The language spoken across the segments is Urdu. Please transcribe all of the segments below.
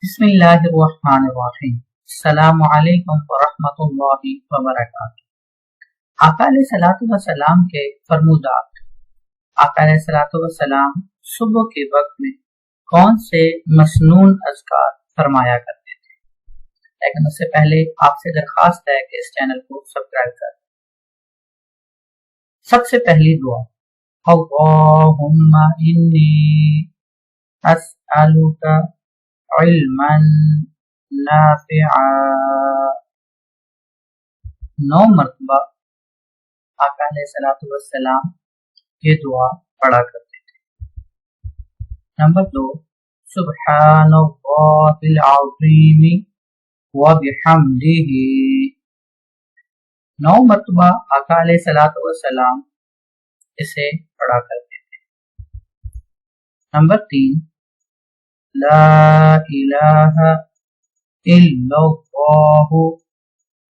بسم اللہ الرحمن الرحیم۔ السلام علیکم ورحمۃ اللہ وبرکاتہ۔ آقا علیہ الصلوۃ والسلام کے فرمودات۔ آقا علیہ الصلوۃ والسلام صبح کے وقت میں کون سے مسنون اذکار فرمایا کرتے تھے؟ لیکن اس سے پہلے آپ سے درخواست ہے کہ اس چینل کو سبسکرائب کر دیں۔ سب سے پہلی دعا، اللہم انی اسألک علما نافعا۔ 9 مرتبہ آقا علیہ الصلوۃ والسلام یہ دعا پڑھا کرتے تھے۔ نمبر 2، سبحان اللہ العظیم وبحمدہ۔ 9 مرتبہ آقا علیہ الصلوۃ والسلام اسے پڑھا کرتے تھے۔ نمبر 3، لا الہ الا اللہ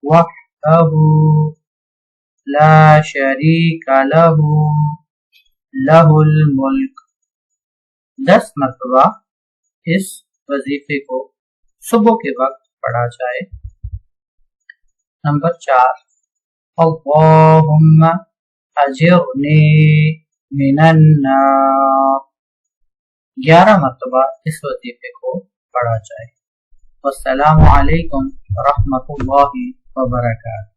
وحدہ لا شریک لہ لہ الملک۔ 10 مرتبہ اس وظیفے کو صبح کے وقت پڑھا جائے۔ نمبر 4، اللہم اجرنی من النار۔ 11 مرتبہ اس وظیفے کو پڑھا جائے۔ والسلام علیکم ورحمۃ اللہ وبرکاتہ۔